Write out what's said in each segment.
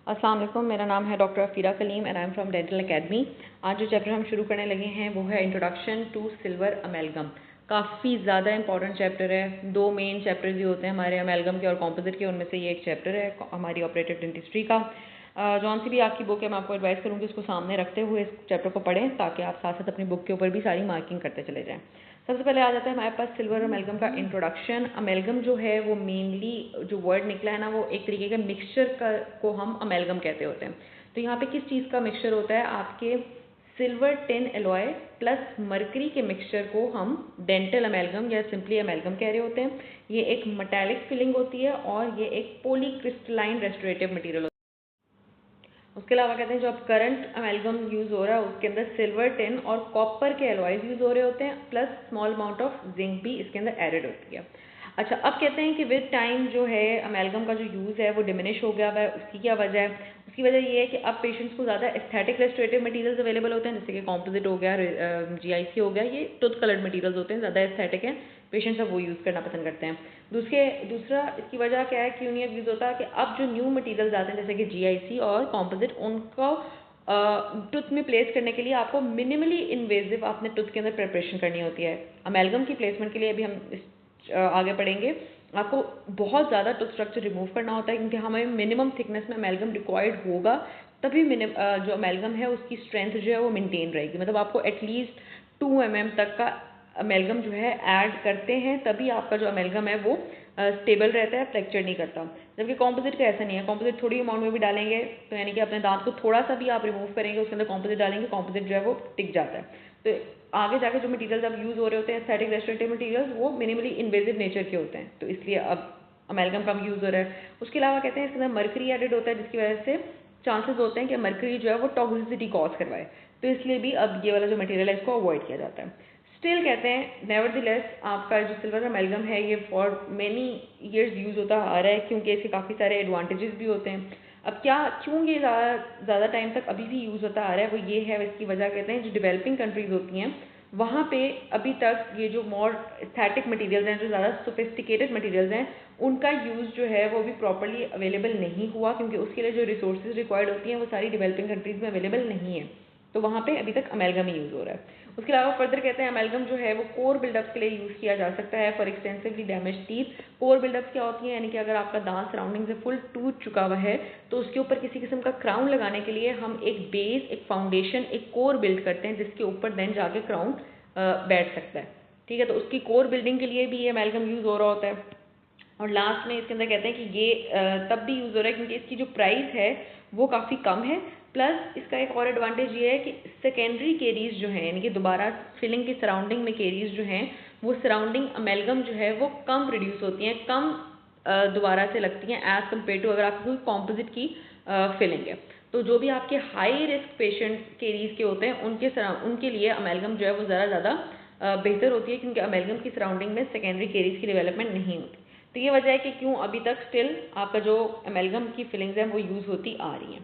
अस्सलाम वालेकुम, मेरा नाम है doctor Afira Kaleem and I am from dental academy. आज जो चैप्टर हम शुरू करने लगे हैं वो है इंट्रोडक्शन टू सिल्वर अमेलगम। काफ़ी ज़्यादा इंपॉर्टेंट चैप्टर है। दो मेन चैप्टर्स ही होते हैं हमारे अमेलगम के और कॉम्पोजिट के, उनमें से ये एक चैप्टर है हमारी ऑपरेटिव डेंटिस्ट्री का। जौन सी भी आपकी बुक है मैं आपको एडवाइस करूँगी इसको सामने रखते हुए इस चैप्टर को पढ़ें, ताकि आप साथ साथ अपनी बुक के ऊपर भी सारी मार्किंग करते चले जाएँ। सबसे पहले आ जाता है हमारे पास सिल्वर अमेलगम का इंट्रोडक्शन। अमेलगम जो है वो मेनली जो वर्ड निकला है ना, वो एक तरीके के मिक्सचर का को हम अमेलगम कहते होते हैं। तो यहाँ पे किस चीज़ का मिक्सचर होता है? आपके silver tin alloy plus mercury के मिक्सचर को हम डेंटल अमेलगम या सिंपली अमेलगम कह रहे होते हैं। ये एक मेटालिक फिलिंग होती है और ये एक पॉलीक्रिस्टलाइन रेस्टोरेटिव मटीरियल। उसके अलावा कहते हैं जो अब करंट अमेलगम यूज़ हो रहा है उसके अंदर सिल्वर टिन और कॉपर के एलॉयज यूज़ हो रहे होते हैं, plus small amount of zinc भी इसके अंदर एडेड होती है। अच्छा, अब कहते हैं कि विद टाइम जो है अमेलगम का जो यूज़ है वो डिमिनिश हो गया है। उसकी क्या वजह है? उसकी वजह ये है कि अब पेशेंट्स को ज़्यादा एस्थेटिक रेस्टोरेटिव मटीरियल्स अवेलेबल होते हैं, जैसे कि कॉम्पोजिट हो गया, GIC हो गया। ये टूथ कलर्ड मटीरियल्स होते हैं, ज़्यादा एस्थेटिक हैं, पेशेंट्स अब वो यूज़ करना पसंद करते हैं। दूसरा इसकी वजह क्या है, क्यों नहीं यूज़ होता कि अब जो न्यू मटीरियल्स आते हैं जैसे कि GIC और कॉम्पोजिट, उनको टूथ में प्लेस करने के लिए आपको मिनिमली इन्वेजिव आपने टूथ के अंदर प्रिपरेशन करनी होती है। अमेलगम की प्लेसमेंट के लिए अभी हम आगे पढ़ेंगे। आपको बहुत ज़्यादा टूथ स्ट्रक्चर रिमूव करना होता है, क्योंकि हमें मिनिमम थिकनेस में अमेलगम रिक्वायर्ड होगा, तभी जो अमेलगम है उसकी स्ट्रेंथ जो है वो मेंटेन रहेगी। मतलब आपको एटलीस्ट 2 mm तक का अमेलगम जो है ऐड करते हैं, तभी आपका जो अमेलगम है वो स्टेबल रहता है, फ्रैक्चर नहीं करता। जबकि कॉम्पोजिट का ऐसा नहीं है। कॉम्पोजिट थोड़ी अमाउंट में भी डालेंगे तो यानी कि अपने दांत को थोड़ा सा भी आप रिमूव करेंगे, उसके अंदर कॉम्पोजिट डालेंगे, कॉम्पोजिट जो है वो टिक जाता है। तो आगे जाके जो मटीरियल्स अब यूज़ हो रहे होते हैं एस्थेटिक रेस्टोरेटिव मटीरियल्स, वो मिनिमली इन्वेजिव नेचर के होते हैं, तो इसलिए अब अमेलगम कम यूज़ हो रहा है। उसके अलावा कहते हैं इसके अंदर मरकरी एडेड होता है, जिसकी वजह से चांसेस होते हैं कि मरकरी जो है वो टॉक्सिसिटी कॉज करवाए, तो इसलिए भी अब ये वाला जो मटीरियल है इसको अवॉइड किया जाता है। स्टिल कहते हैं नेवरदलेस आपका जो सिल्वर अमेलगम है ये फॉर मेनी ईयर्स यूज़ होता आ रहा है, क्योंकि इसके काफ़ी सारे एडवांटेजेस भी होते हैं। अब क्यों ये ज़्यादा टाइम तक अभी भी यूज़ होता आ रहा है, वो ये है, इसकी वजह कहते हैं जो डेवलपिंग कंट्रीज़ होती हैं वहाँ पे अभी तक ये जो मोर एस्थेटिक मटीरियल्स हैं, जो ज़्यादा सोफिस्टिकेटेड मटीरियल्स हैं, उनका यूज़ जो है वो भी प्रॉपरली अवेलेबल नहीं हुआ, क्योंकि उसके लिए जो रिसोर्सेज रिक्वायर्ड होती हैं वो सारी डेवलपिंग कंट्रीज़ में अवेलेबल नहीं है, तो वहाँ पे अभी तक अमेलगम ही यूज़ हो रहा है। उसके अलावा फर्दर कहते हैं अमेलगम जो है वो कोर बिल्डअप के लिए यूज़ किया जा सकता है for extensively damage teeth. Core buildup क्या होती है? यानी कि अगर आपका दांत सराउंडिंग से फुल टूट चुका हुआ है तो उसके ऊपर किसी किस्म का क्राउन लगाने के लिए हम एक बेस, एक फाउंडेशन, एक कोर बिल्ड करते हैं, जिसके ऊपर देन जाके क्राउन बैठ सकता है। ठीक है, तो उसकी कोर बिल्डिंग के लिए भी ये अमेलगम यूज़ हो रहा होता है। और लास्ट में इसके अंदर कहते हैं कि ये तब भी यूज़ हो रहा है क्योंकि इसकी जो प्राइस है वो काफ़ी कम है, प्लस इसका एक और एडवांटेज ये है कि सेकेंडरी केरीज जो हैं, यानी कि दोबारा फिलिंग की सराउंडिंग में केरीज जो हैं, वो सराउंडिंग अमेलगम जो है वो कम रिड्यूस होती हैं, कम दोबारा से लगती हैं एज़ कम्पेयर टू अगर आपको कोई कॉम्पोजिट की फिलिंग है। तो जो भी आपके हाई रिस्क पेशेंट केरीज के होते हैं उनके लिए अमेलगम जो है वो ज़्यादा बेहतर होती है, क्योंकि अमेलगम की सराउंडिंग में सेकेंडरी केरीज की डेवलपमेंट नहीं होती। तो ये वजह है कि क्यों अभी तक स्टिल आपका जो अमेलगम की फिलिंग्स हैं वो यूज़ होती आ रही हैं।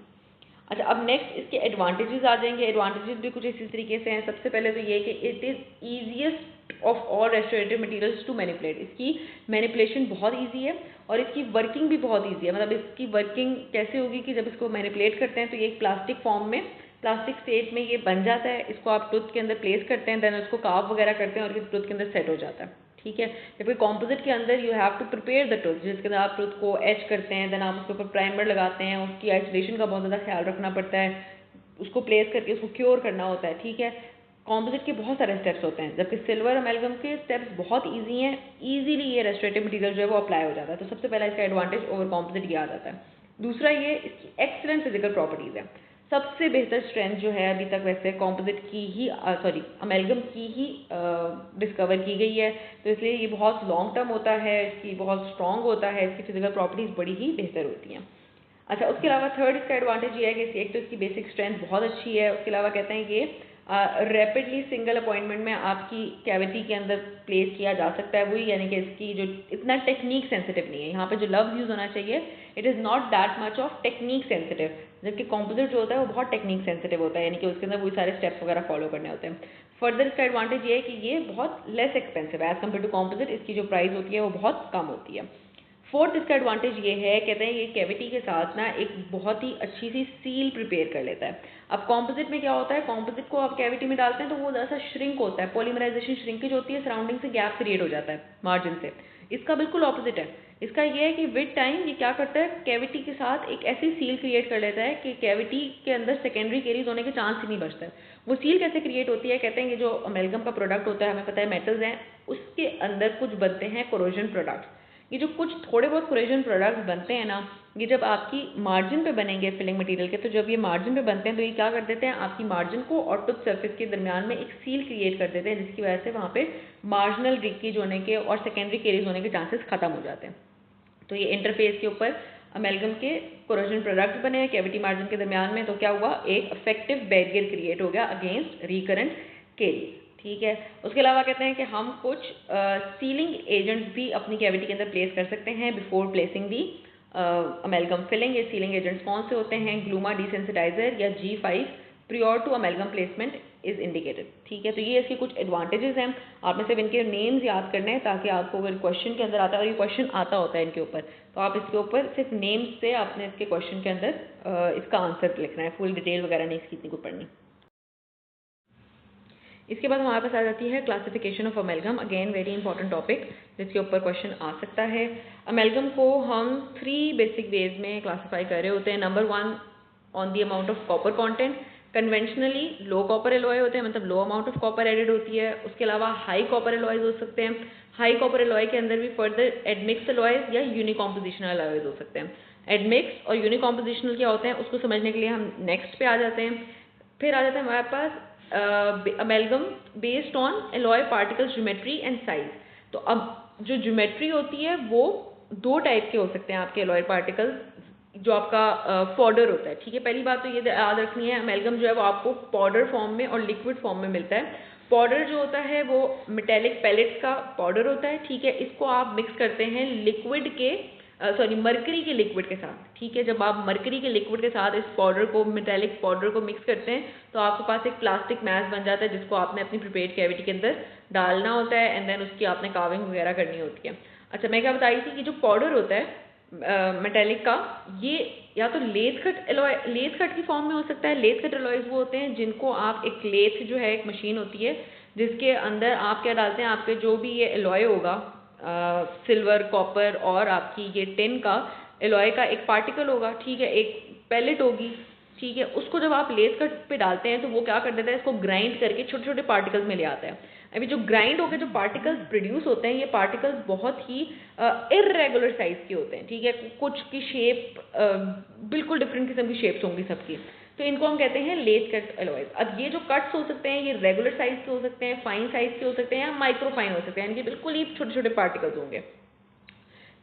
अच्छा, अब नेक्स्ट इसके एडवांटेजेस आ जाएंगे। एडवांटेजेस भी कुछ इसी तरीके से हैं। सबसे पहले तो ये कि it is easiest of all restorative materials to manipulate. इसकी मैनिपुलेशन बहुत ईजी है और इसकी वर्किंग भी बहुत ईजी है। मतलब इसकी वर्किंग कैसे होगी कि जब इसको मैनिपुलेट करते हैं तो ये एक प्लास्टिक फॉर्म में, प्लास्टिक स्टेट में ये बन जाता है। इसको आप टूथ के अंदर प्लेस करते हैं, देन उसको कार्व वगैरह करते हैं और ये टूथ के अंदर सेट हो जाता है। ठीक है, जबकि कॉम्पोजिट के अंदर you have to prepare the tooth, जिसके अंदर आप टूथ को एच करते हैं, देन आप उसके ऊपर प्राइमर लगाते हैं, उसकी आइसोलेशन का बहुत ज़्यादा ख्याल रखना पड़ता है, उसको प्लेस करके उसको क्योर करना होता है। ठीक है, कॉम्पोजिट के बहुत सारे स्टेप्स होते हैं, जबकि सिल्वर अमेलगम के स्टेप्स बहुत ईजी हैं। ईजीली ये रेस्टोरेटिव मटीरियल जो है वो अप्लाई हो जाता है। तो सबसे पहला इसका एडवांटेज ओवर कॉम्पोजिट ये आ जाता है। दूसरा, ये इसकी एक्सीलेंट फिजिकल प्रॉपर्टीज़ है। सबसे बेहतर स्ट्रेंथ जो है अभी तक वैसे कॉम्पोजिट की ही अमेलगम की ही डिस्कवर की गई है, तो इसलिए ये बहुत लॉन्ग टर्म होता है, इसकी बहुत स्ट्रॉन्ग होता है, इसकी फिजिकल प्रॉपर्टीज़ बड़ी ही बेहतर होती हैं। अच्छा, उसके अलावा थर्ड इसका एडवांटेज ये है कि एक तो इसकी बेसिक स्ट्रेंथ बहुत अच्छी है। उसके अलावा कहते हैं कि रैपिडली सिंगल अपॉइंटमेंट में आपकी कैविटी के अंदर प्लेस किया जा सकता है वही, यानी कि इसकी जो इतना टेक्निक सेंसिटिव नहीं है। यहाँ पे जो लफ्ज़ यूज़ होना चाहिए, it is not that much of technique sensitive, जबकि कॉम्पोजिट जो होता है वो बहुत टेक्निक सेंसिटिव होता है, यानी कि उसके अंदर वही सारे स्टेप्स वगैरह फॉलो करने होते हैं। फर्दर इसका एडवांटेज ये है कि ये बहुत लेस एक्सपेंसिव है एज़ कम्पेयर टू कॉम्पोजिट। इसकी जो प्राइस होती है वो बहुत कम होती है। फोर्थ इसका एडवांटेज ये है, कहते हैं ये कैविटी के साथ ना एक बहुत ही अच्छी सी सील प्रिपेयर कर लेता है। अब कॉम्पोजिट में क्या होता है, कॉम्पोजिट को आप कैविटी में डालते हैं तो वो ज़रा सा श्रिंक होता है, पॉलीमराइजेशन श्रिंकेज होती है, सराउंडिंग से गैप क्रिएट हो जाता है मार्जिन से। इसका बिल्कुल ऑपोजिट है। इसका ये है कि विद टाइम ये क्या करता है, कैविटी के साथ एक ऐसी सील क्रिएट कर लेता है कि कैविटी के अंदर सेकेंडरी कैरीज होने के चांस ही नहीं बचता है। वो सील कैसे क्रिएट होती है, कहते हैं ये जो अमेलगम का प्रोडक्ट होता है, हमें पता है मेटल्स हैं, उसके अंदर कुछ बनते हैं कोरोजन प्रोडक्ट्स। ये जो कुछ थोड़े बहुत कोरोजन प्रोडक्ट्स बनते हैं ना, ये जब आपकी मार्जिन पे बनेंगे फिलिंग मटेरियल के, तो जब ये मार्जिन पे बनते हैं तो ये क्या कर देते हैं, आपकी मार्जिन को और टुथ सरफेस के दरमियान में एक सील क्रिएट कर देते हैं, जिसकी वजह से वहाँ पे मार्जिनल लीकेज होने के और सेकेंडरी कैरीज होने के चांसेस खत्म हो जाते हैं। तो ये इंटरफेस के ऊपर अमेलगम के कोरोजन प्रोडक्ट्स बने हैं कैविटी मार्जिन के दरमियान में, तो क्या हुआ, एक इफेक्टिव बैरियर क्रिएट हो गया अगेंस्ट रिकरेंट कैरीज। ठीक है। उसके अलावा कहते हैं कि हम कुछ सीलिंग एजेंट्स भी अपनी कैविटी के अंदर प्लेस कर सकते हैं before placing the amalgam filling. ये सीलिंग एजेंट्स कौन से होते हैं, ग्लूमा डिसेंसिटाइजर या G5 prior to amalgam placement is indicated. ठीक है। तो ये इसके कुछ एडवांटेजेस हैं, आपने सिर्फ इनके नेम्स याद करने हैं ताकि आपको अगर क्वेश्चन के अंदर आता है, और ये क्वेश्चन आता होता है इनके ऊपर, तो आप इसके ऊपर सिर्फ नेम्स से आपने इसके क्वेश्चन के अंदर इसका आंसर लिखना है, फुल डिटेल वगैरह नहीं इसकी इतनी को पढ़नी। इसके बाद हमारे पास आ जाती है classification of amalgam, again very important topic जिसके ऊपर क्वेश्चन आ सकता है। अमेलगम को हम 3 बेसिक वेज में क्लासीफाई कर रहे होते हैं। Number 1 on the amount of copper content, conventionally low copper alloy होते हैं, मतलब low amount of copper added होती है। उसके अलावा हाई कॉपर एलॉयज हो सकते हैं, हाई कॉपर एलॉय के अंदर भी फर्दर एडमिक्स एलॉयज या यूनिकॉम्पोजिशनल एलॉयज हो सकते हैं। एडमिक्स और यूनिकॉम्पोजिशनल क्या होते हैं उसको समझने के लिए हम नेक्स्ट पे आ जाते हैं। फिर आ जाता है हमारे पास amalgam based on alloy particles geometry and size. तो अब जो ज्योमेट्री होती है वो 2 टाइप के हो सकते हैं आपके एलॉय पार्टिकल्स, जो आपका पाउडर होता है। ठीक है। पहली बात तो ये याद रखनी है, अमेलगम जो है वो आपको पाउडर फॉर्म में और लिक्विड फॉर्म में मिलता है। पाउडर जो होता है वो मेटेलिक पैलेट्स का पाउडर होता है। ठीक है। इसको आप मिक्स करते हैं लिक्विड के मरकरी के लिक्विड के साथ। ठीक है। जब आप मरकरी के लिक्विड के साथ इस पाउडर को, मेटेलिक पाउडर को मिक्स करते हैं तो आपके पास एक प्लास्टिक मैस बन जाता है, जिसको आपने अपनी प्रिपेयर्ड कैविटी के अंदर डालना होता है एंड देन उसकी आपने कार्विंग वगैरह करनी होती है। अच्छा, मैं क्या बताई थी कि जो पाउडर होता है मेटेलिक का, ये या तो लेथ कट की फॉर्म में हो सकता है। लेथ कट एलॉयज वो होते हैं जिनको आप एक लेथ जो है एक मशीन होती है जिसके अंदर आप क्या डालते हैं, आपके जो भी ये एलॉय होगा सिल्वर, कॉपर और आपकी ये टिन का एलॉय का एक पार्टिकल होगा। ठीक है। एक पैलेट होगी। ठीक है। उसको जब आप लेथ कट पे डालते हैं तो वो क्या कर देता है, इसको ग्राइंड करके छोटे छोटे पार्टिकल्स में ले आता है। अभी जो ग्राइंड होकर जो पार्टिकल्स प्रोड्यूस होते हैं, ये पार्टिकल्स बहुत ही इर्रेगुलर साइज के होते हैं। ठीक है। कुछ की शेप बिल्कुल डिफरेंट किस्म की शेप्स होंगी सबकी, तो इनको हम कहते हैं लेथ कट एलॉयज। अब ये जो कट्स हो सकते हैं ये रेगुलर साइज के हो सकते हैं, फाइन साइज के हो सकते हैं या माइक्रो फाइन हो सकते हैं, यानी कि बिल्कुल ही छोटे छोटे पार्टिकल्स होंगे।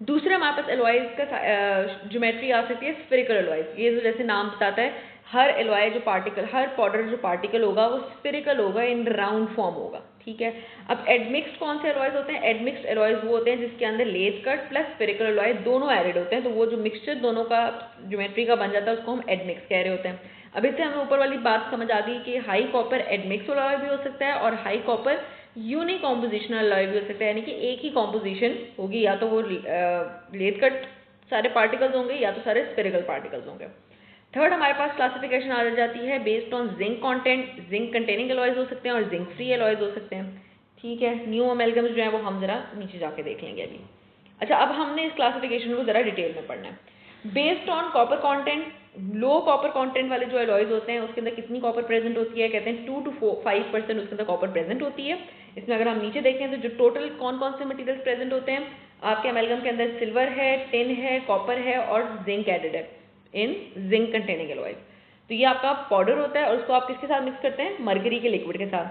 दूसरे हमारे पास एलॉयज का ज्योमेट्री आ सकती है स्फेरिकल एलॉयज। ये जो जैसे नाम बताता है, हर एलॉय जो पार्टिकल, हर पाउडर जो पार्टिकल होगा वो स्फेरिकल होगा, इन राउंड फॉर्म होगा। ठीक है। अब एडमिक्स्ड कौन से एलॉयज होते हैं, एडमिक्स्ड एलॉयज वो होते हैं जिसके अंदर lathe cut plus spherical alloy दोनों एडेड होते हैं, तो वो जो मिक्सचर दोनों का ज्योमेट्री का बन जाता है उसको हम एडमिक्स कह रहे होते हैं। अब इससे हमें ऊपर वाली बात समझ आ गई कि हाई कॉपर एडमिक्स एलॉय भी हो सकता है और हाई कॉपर यूनिकॉम्पोजिशनल एलॉय भी हो सकता है, यानी कि एक ही कॉम्पोजिशन होगी, या तो वो लेथ कट सारे पार्टिकल्स होंगे या तो सारे स्फेरिकल पार्टिकल्स होंगे। थर्ड हमारे पास क्लासिफिकेशन आ जाती है based on zinc content. Zinc containing alloys हो सकते हैं और जिंक फ्री एलॉयज हो सकते हैं। ठीक है। न्यू अमेलगम्स जो है वो हम जरा नीचे जाके देख लेंगे अभी। अच्छा, अब हमने इस क्लासिफिकेशन को जरा डिटेल में पढ़ना है। Based on copper content, low copper content वाले जो एलॉयज होते हैं उसके अंदर कितनी कॉपर प्रेजेंट होती है, कहते हैं 2 to 5% उसके अंदर कॉपर प्रेजेंट होती है। इसमें अगर हम नीचे देखें तो जो टोटल कौन कौन से मटेरियल्स प्रेजेंट होते हैं आपके अमेलगम के अंदर, सिल्वर है, टिन है, कॉपर है और जिंक एडेड है इन जिंक कंटेनिंग एलॉयज। तो ये आपका पाउडर होता है और उसको आप किसके साथ मिक्स करते हैं, मरकरी के लिक्विड के साथ।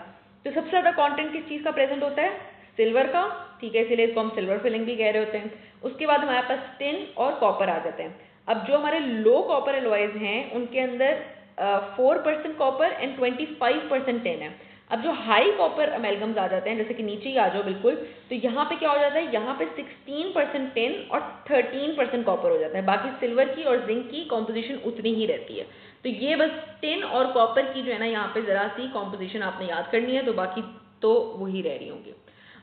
तो सबसे ज़्यादा कंटेंट किस चीज़ का प्रेजेंट होता है, सिल्वर का। ठीक है। इसीलिए इसको हम सिल्वर फिलिंग भी कह रहे होते हैं। उसके बाद हमारे पास टिन और कॉपर आ जाते हैं। अब जो हमारे लो कॉपर एलॉयज हैं उनके अंदर 4% कॉपर एंड 25% टिन है। अब जो हाई कॉपर अमेलगम्स आ जाते हैं, जैसे कि नीचे ही आ जाओ बिल्कुल, तो यहाँ पे क्या हो जाता है, यहाँ पे 16% टिन और 13% कॉपर हो जाता है। बाकी सिल्वर की और जिंक की कॉम्पोजिशन उतनी ही रहती है। तो ये बस टिन और कॉपर की जो है ना यहाँ पे जरा सी कॉम्पोजिशन आपने याद करनी है, तो बाकी तो वही रह रही होंगी।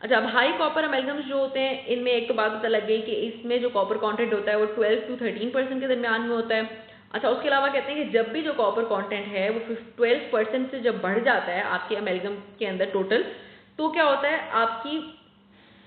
अच्छा, अब हाई कॉपर अमेलगम्स जो होते हैं इनमें एक तो बात पता लग गई कि इसमें जो कॉपर कंटेंट होता है वो 12 to 13% के दरमियान में होता है। अच्छा, उसके अलावा कहते हैं कि जब भी जो कॉपर कंटेंट है वो 12% से जब बढ़ जाता है आपके अमेलगम के अंदर टोटल, तो क्या होता है, आपकी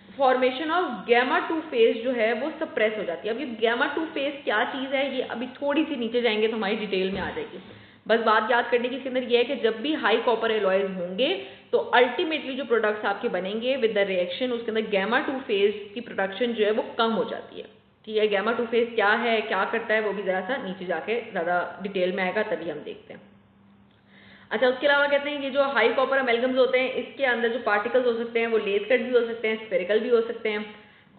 फॉर्मेशन ऑफ गामा 2 फेज जो है वो सप्रेस हो जाती है। अब ये गामा 2 फेज क्या चीज़ है, ये अभी थोड़ी सी नीचे जाएंगे तो हमारी डिटेल में आ जाएगी। बस बात याद करने की इसके अंदर ये है कि जब भी हाई कॉपर एलॉयज होंगे तो अल्टीमेटली जो प्रोडक्ट्स आपके बनेंगे विद द रिएक्शन, उसके अंदर गामा 2 फेज की प्रोडक्शन जो है वो कम हो जाती है। ठीक है, गामा 2 फेज क्या है, क्या करता है, वो भी ज़रा सा नीचे जाके ज़्यादा डिटेल में आएगा, तभी हम देखते हैं। अच्छा, उसके अलावा कहते हैं कि जो हाई कॉपर अमेलगम्स होते हैं इसके अंदर जो पार्टिकल्स हो सकते हैं वो लेथ कट भी हो सकते हैं, स्फेरिकल भी हो सकते हैं।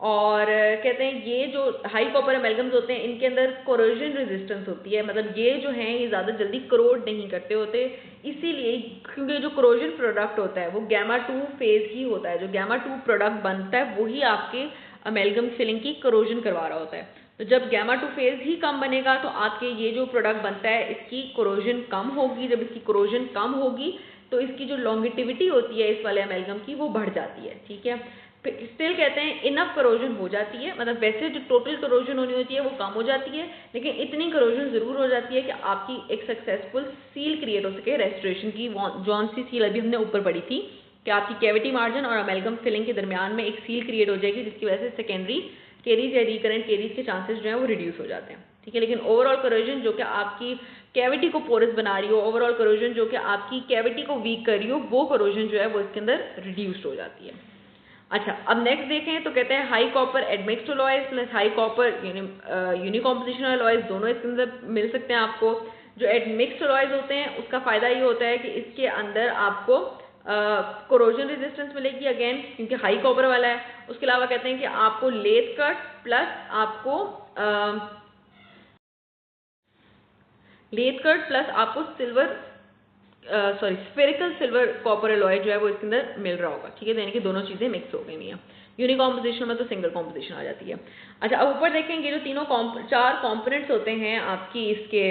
और कहते हैं ये जो हाई कॉपर अमेलगम्स होते हैं इनके अंदर कोरोजन रेजिस्टेंस होती है, मतलब ये जो हैं ये ज़्यादा जल्दी करोड नहीं करते होते, इसीलिए क्योंकि जो कोरोजन प्रोडक्ट होता है वो गामा 2 फेज ही होता है। जो गामा 2 प्रोडक्ट बनता है वही आपके अमेलगम फिलिंग की करोजन करवा रहा होता है। तो जब गामा 2 फेज ही कम बनेगा तो आपके ये जो प्रोडक्ट बनता है इसकी कोरोजन कम होगी। जब इसकी कोरोजन कम होगी तो इसकी जो लॉन्गिटिविटी होती है इस वाले अमेलगम की वो बढ़ जाती है। ठीक है, स्टिल कहते हैं इनफ करोजन हो जाती है, मतलब वैसे जो टोटल करोजन होनी होती है वो कम हो जाती है, लेकिन इतनी करोजन जरूर हो जाती है कि आपकी एक सक्सेसफुल सील क्रिएट हो सके रेस्टोरेशन की। जौन सी सील अभी हमने ऊपर पढ़ी थी कि आपकी कैविटी मार्जिन और अमेलगम फिलिंग के दरमियान में एक सील क्रिएट हो जाएगी, जिसकी वजह से सेकेंडरी केरीज या रिकरेंट केरीज के चांसेस जो है वो रिड्यूस हो जाते हैं। ठीक है, लेकिन ओवरऑल करोजन जो कि आपकी कैविटी को पोरस बना रही हो, ओवरऑल करोजन जो कि आपकी कैविटी को वीक कर रही हो, वो करोजन जो है वो इसके अंदर रिड्यूस्ड हो जाती है। अच्छा, अब नेक्स्ट देखें तो कहते हैं high copper admixed alloys plus high copper unicomposition alloys दोनों इसके अंदर मिल सकते हैं आपको। जो एडमिक्स्ड अलॉयज होते हैं उसका फायदा ये होता है कि इसके अंदर आपको कोरोजन रेजिस्टेंस मिलेगी अगेन, क्योंकि हाई कॉपर वाला है। उसके अलावा कहते हैं कि आपको लेथ कट प्लस आपको silver spherical silver copper alloy जो है वो इसके अंदर मिल रहा होगा। ठीक है, यानी कि दोनों चीजें मिक्स हो गई हैं। यूनिकॉम्पोजिशन में तो सिंगल कॉम्पोजिशन आ जाती है। अच्छा, अब ऊपर देखेंगे जो तीनों चार कॉम्पोनेंट्स होते हैं आपकी इसके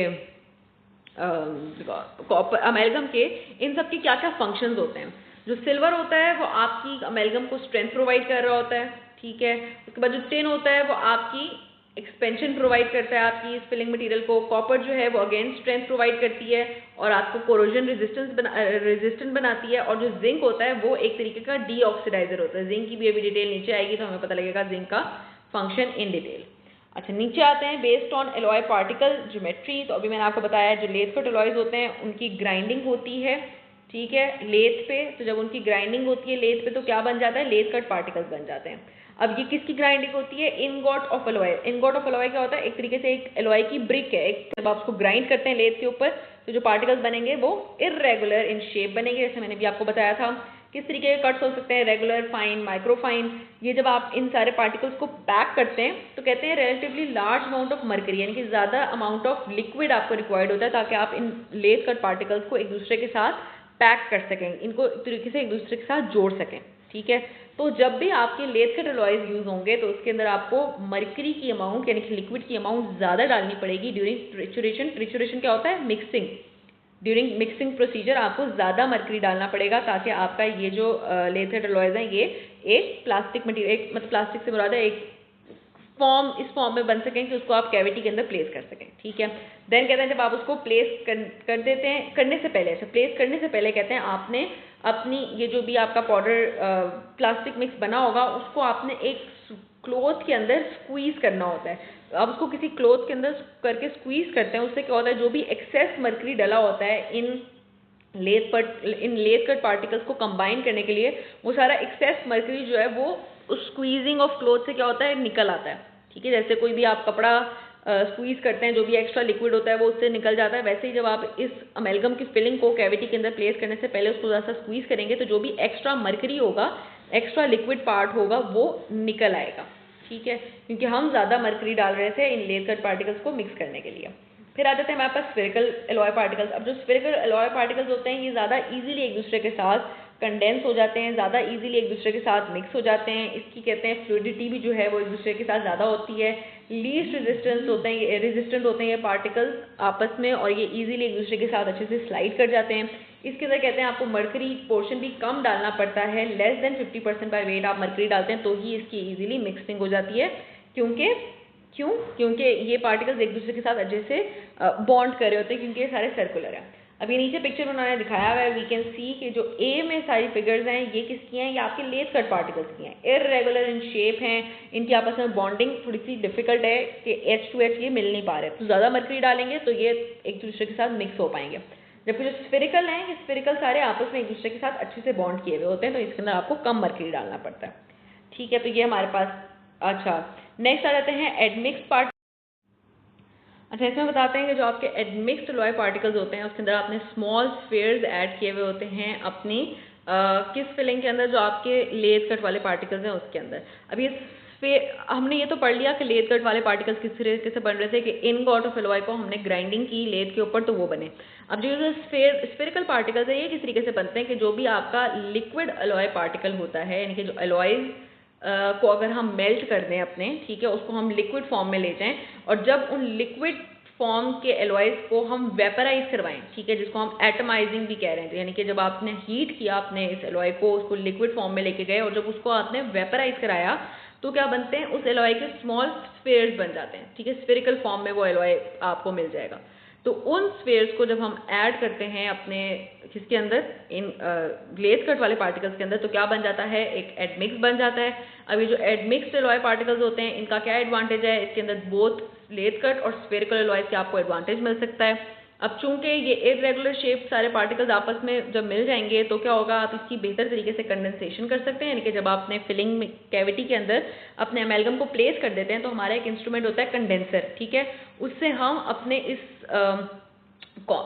कॉपर अमेलगम के, इन सब के क्या क्या फंक्शंस होते हैं। जो सिल्वर होता है वो आपकी अमेलगम को स्ट्रेंथ प्रोवाइड कर रहा होता है। ठीक है, उसके बाद जो टिन होता है वो आपकी एक्सपेंशन प्रोवाइड करता है आपकी इस फिलिंग मटेरियल को। कॉपर जो है वो अगेन स्ट्रेंथ प्रोवाइड करती है और आपको कोरोजन रेजिस्टेंट बनाती है। और जो जिंक होता है वो एक तरीके का डीऑक्सीडाइजर होता है। जिंक की भी अभी डिटेल नीचे आएगी तो हमें पता लगेगा जिंक का फंक्शन इन डिटेल। अच्छा, नीचे आते हैं based on alloy particle geometry. तो अभी मैंने आपको बताया जो लेथ कट एलॉयज होते हैं उनकी ग्राइंडिंग होती है। ठीक है, लेथ पे, तो जब उनकी ग्राइंडिंग होती है लेथ पे तो क्या बन जाता है, लेथ कट पार्टिकल्स बन जाते हैं। अब ये किसकी ग्राइंडिंग होती है, ingot of alloy. Ingot of alloy क्या होता है, एक तरीके से एक एलॉय की ब्रिक है। एक जब आप उसको ग्राइंड करते हैं लेथ के ऊपर तो जो पार्टिकल्स बनेंगे वो इररेगुलर इन शेप बनेंगे, जैसे मैंने भी आपको बताया था। किस तरीके के कट्स हो सकते हैं, रेगुलर, फाइन, माइक्रोफाइन। ये जब आप इन सारे पार्टिकल्स को पैक करते हैं तो कहते हैं relatively large amount of mercury, यानी कि ज़्यादा अमाउंट ऑफ लिक्विड आपको रिक्वायर्ड होता है ताकि आप इन लेथ कट पार्टिकल्स को एक दूसरे के साथ पैक कर सकें, इनको एक तरीके से एक दूसरे के साथ जोड़ सकें। ठीक है, तो जब भी आपके लेथ कट एलॉयज यूज होंगे तो उसके अंदर आपको मर्करी की अमाउंट यानी कि लिक्विड की अमाउंट ज़्यादा डालनी पड़ेगी ड्यूरिंग ट्रिचुरेशन। ट्रिचुरेशन क्या होता है, मिक्सिंग। ड्यूरिंग मिक्सिंग प्रोसीजर आपको ज़्यादा मर्करी डालना पड़ेगा ताकि आपका ये जो लेथ कट एलॉयज हैं ये एक प्लास्टिक मटीरियल, एक मतलब प्लास्टिक से मुराद है एक फॉर्म, इस फॉर्म में बन सकें कि उसको आप कैविटी के अंदर प्लेस कर सकें। ठीक है, देन कहते हैं जब आप उसको प्लेस कर देते हैं, करने से पहले, अच्छा प्लेस करने से पहले कहते हैं आपने अपनी ये जो भी आपका पाउडर प्लास्टिक मिक्स बना होगा उसको आपने एक क्लॉथ के अंदर स्क्वीज करना होता है। आप उसको किसी क्लॉथ के अंदर करके स्क्वीज करते हैं, उससे क्या होता है जो भी एक्सेस मर्करी डला होता है इन लेथ कट पार्टिकल्स को कंबाइन करने के लिए, वो सारा एक्सेस मर्करी जो है वो उस स्क्वीजिंग ऑफ क्लॉथ से क्या होता है, निकल आता है। ठीक है, जैसे कोई भी आप कपड़ा स्क्वीज करते हैं, जो भी एक्स्ट्रा लिक्विड होता है वो उससे निकल जाता है, वैसे ही जब आप इस अमेलगम की फिलिंग को कैविटी के अंदर प्लेस करने से पहले उसको ज़रा सा स्क्वीज करेंगे तो जो भी एक्स्ट्रा मर्करी होगा, एक्स्ट्रा लिक्विड पार्ट होगा वो निकल आएगा। ठीक है, क्योंकि हम ज़्यादा मर्करी डाल रहे थे इन लेथ कट पार्टिकल्स को मिक्स करने के लिए। फिर आ जाते हैं हमारे पास स्फेरिकल एलॉय पार्टिकल्स। अब जो स्फेरिकल एलॉय पार्टिकल्स होते हैं ये ज़्यादा इजीली एक दूसरे के साथ कंडेंस हो जाते हैं, ज़्यादा इजीली एक दूसरे के साथ मिक्स हो जाते हैं। इसकी कहते हैं फ्लूइडिटी भी जो है वो एक दूसरे के साथ ज़्यादा होती है, लीस्ट रेजिस्टेंस होते हैं, ये रेजिस्टेंट होते हैं ये पार्टिकल्स आपस में, और ये इजीली एक दूसरे के साथ अच्छे से स्लाइड कर जाते हैं। इसके अंदर कहते हैं आपको मरकरी पोर्शन भी कम डालना पड़ता है, लेस देन 50% बाय वेट आप मरकरी डालते हैं तो ही इसकी इजीली मिक्सिंग हो जाती है। क्योंकि ये पार्टिकल्स एक दूसरे के साथ अच्छे से बॉन्ड कर रहे होते हैं, क्योंकि ये सारे सर्कुलर हैं। अब ये नीचे पिक्चर में उन्होंने दिखाया हुआ है, वी कैन सी कि जो ए में सारी फिगर्स हैं ये किसकी हैं, ये आपके लेथ कट पार्टिकल्स की हैं, इररेगुलर इन शेप हैं, इनकी आपस में बॉन्डिंग थोड़ी सी डिफिकल्ट है कि H to H ये मिल नहीं पा रहे, तो ज़्यादा मरकरी डालेंगे तो ये एक दूसरे के साथ मिक्स हो पाएंगे। जबकि जो स्फेरिकल हैं, ये स्फेरिकल सारे आपस में एक दूसरे के साथ अच्छे से बॉन्ड किए हुए होते हैं, तो इसके अंदर आपको कम मरकरी डालना पड़ता है। ठीक है, तो ये हमारे पास। अच्छा, नेक्स्ट आ जाते हैं एडमिक्स पार्ट। अच्छा, इसमें बताते हैं कि जो आपके एडमिक्स्ड एलॉय पार्टिकल्स होते हैं उसके अंदर आपने स्मॉल स्फीयर्स ऐड किए हुए होते हैं अपनी किस फिलिंग के अंदर, जो आपके लेथ कट वाले पार्टिकल्स हैं उसके अंदर। अब ये हमने ये तो पढ़ लिया कि लेथ कट वाले पार्टिकल्स किस तरीके से बन रहे थे, कि इन गॉट ऑफ एलॉय को हमने ग्राइंडिंग की लेथ के ऊपर तो वो बने। अब जो स्फेरिकल पार्टिकल्स है ये किस तरीके से बनते हैं कि जो भी आपका लिक्विड एलॉय पार्टिकल होता है, यानी कि जो एलॉयज को अगर हम मेल्ट कर दें अपने, ठीक है, उसको हम लिक्विड फॉर्म में ले जाएं, और जब उन लिक्विड फॉर्म के एलॉयज को हम वेपराइज करवाएं, ठीक है, जिसको हम एटमाइजिंग भी कह रहे हैं, तो यानी कि जब आपने हीट किया अपने इस एलॉय को, उसको लिक्विड फॉर्म में लेके गए और जब उसको आपने वेपराइज कराया तो क्या बनते हैं, उस एलॉय के स्मॉल स्फेयर्स बन जाते हैं। ठीक है, स्फेरिकल फॉर्म में वो एलॉय आपको मिल जाएगा। तो उन स्फेयर्स को जब हम ऐड करते हैं अपने किसके अंदर, इन लेथ कट वाले पार्टिकल्स के अंदर, तो क्या बन जाता है, एक एडमिक्स बन जाता है। अब ये जो एडमिक्स्ड एलॉय पार्टिकल्स होते हैं इनका क्या एडवांटेज है, इसके अंदर बोथ लेथ कट और स्फेरिकल एलॉयज के आपको एडवांटेज मिल सकता है। अब चूंकि ये इररेगुलर शेप सारे पार्टिकल्स आपस में जब मिल जाएंगे तो क्या होगा, आप इसकी बेहतर तरीके से कंडेंसेशन कर सकते हैं, यानी कि जब आप अपने फिलिंग में कैविटी के अंदर अपने अमेलगम को प्लेस कर देते हैं तो हमारा एक इंस्ट्रूमेंट होता है कंडेंसर, ठीक है, उससे हम अपने इस